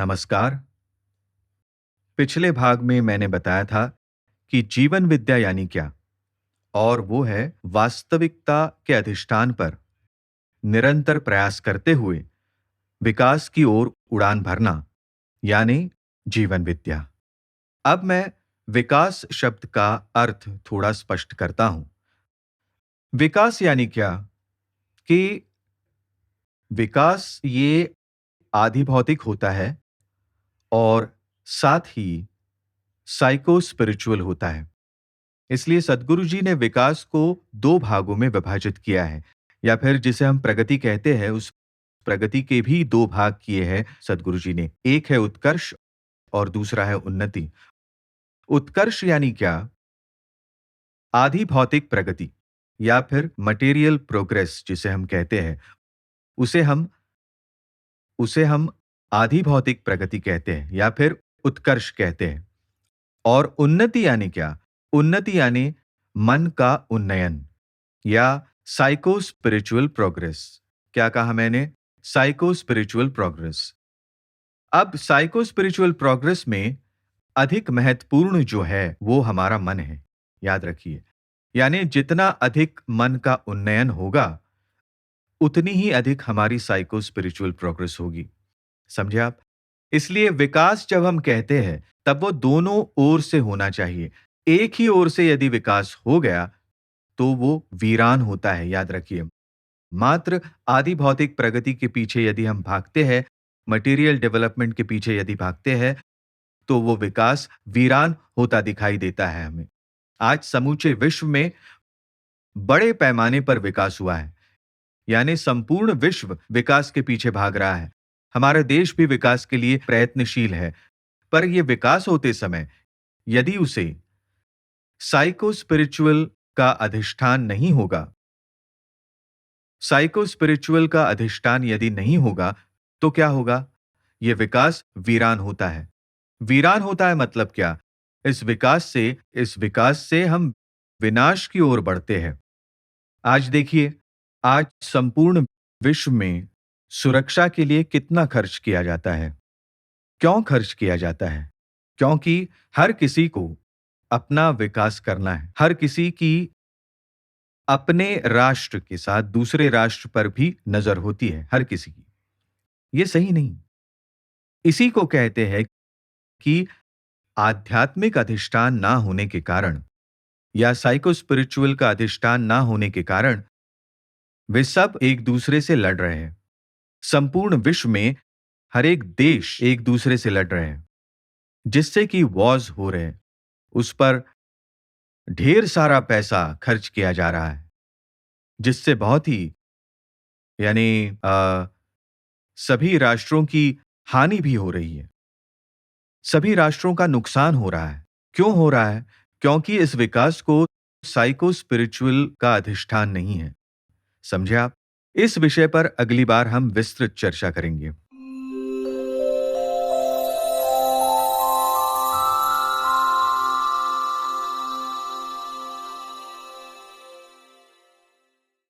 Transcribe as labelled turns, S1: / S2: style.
S1: नमस्कार। पिछले भाग में मैंने बताया था कि जीवन विद्या यानी क्या, और वो है वास्तविकता के अधिष्ठान पर निरंतर प्रयास करते हुए विकास की ओर उड़ान भरना, यानी जीवन विद्या। अब मैं विकास शब्द का अर्थ थोड़ा स्पष्ट करता हूं। विकास यानी क्या कि विकास ये आधि भौतिक होता है और साथ ही साइको स्पिरिचुअल होता है। इसलिए सद्गुरु जी ने विकास को दो भागों में विभाजित किया है, या फिर जिसे हम प्रगति कहते हैं, उस प्रगति के भी दो भाग किए हैं सद्गुरु जी ने। एक है उत्कर्ष और दूसरा है उन्नति। उत्कर्ष यानी क्या? आधि भौतिक प्रगति या फिर मटेरियल प्रोग्रेस जिसे हम कहते हैं, उसे हम उसे हम आधि भौतिक प्रगति कहते हैं या फिर उत्कर्ष कहते हैं। और उन्नति यानी क्या? उन्नति यानी मन का उन्नयन या साइको स्पिरिचुअल प्रोग्रेस। क्या कहा मैंने? Psycho spiritual progress. अब साइको स्पिरिचुअल प्रोग्रेस में अधिक महत्वपूर्ण जो है वो हमारा मन है, याद रखिए। यानी जितना अधिक मन का उन्नयन होगा, उतनी ही अधिक हमारी साइको स्पिरिचुअल प्रोग्रेस होगी। समझे आप? इसलिए विकास जब हम कहते हैं, तब वो दोनों ओर से होना चाहिए। एक ही ओर से यदि विकास हो गया, तो वो वीरान होता है, याद रखिए। मात्र आदि भौतिक प्रगति के पीछे यदि हम भागते हैं, मटेरियल डेवलपमेंट के पीछे यदि भागते हैं, तो वो विकास वीरान होता दिखाई देता है हमें। आज समूचे विश्व में बड़े पैमाने पर विकास हुआ है, यानी संपूर्ण विश्व विकास के पीछे भाग रहा है। हमारा देश भी विकास के लिए प्रयत्नशील है, पर यह विकास होते समय यदि उसे साइको स्पिरिचुअल का अधिष्ठान नहीं होगा, साइको स्पिरिचुअल का अधिष्ठान यदि नहीं होगा, तो क्या होगा? यह विकास वीरान होता है। वीरान होता है मतलब क्या? इस विकास से हम विनाश की ओर बढ़ते हैं। आज देखिए, आज संपूर्ण विश्व में सुरक्षा के लिए कितना खर्च किया जाता है? क्यों खर्च किया जाता है? क्योंकि हर किसी को अपना विकास करना है। हर किसी की अपने राष्ट्र के साथ दूसरे राष्ट्र पर भी नजर होती है, हर किसी की। ये सही नहीं। इसी को कहते हैं कि आध्यात्मिक अधिष्ठान ना होने के कारण या साइको स्पिरिचुअल का अधिष्ठान ना होने के कारण वे सब एक दूसरे से लड़ रहे हैं। संपूर्ण विश्व में हर एक देश एक दूसरे से लड़ रहे हैं, जिससे कि वॉर्स हो रहे हैं। उस पर ढेर सारा पैसा खर्च किया जा रहा है, जिससे बहुत ही यानी सभी राष्ट्रों की हानि भी हो रही है। सभी राष्ट्रों का नुकसान हो रहा है। क्यों हो रहा है? क्योंकि इस विकास को साइको स्पिरिचुअल का अधिष्ठान नहीं है। समझे आप? इस विषय पर अगली बार हम विस्तृत चर्चा करेंगे।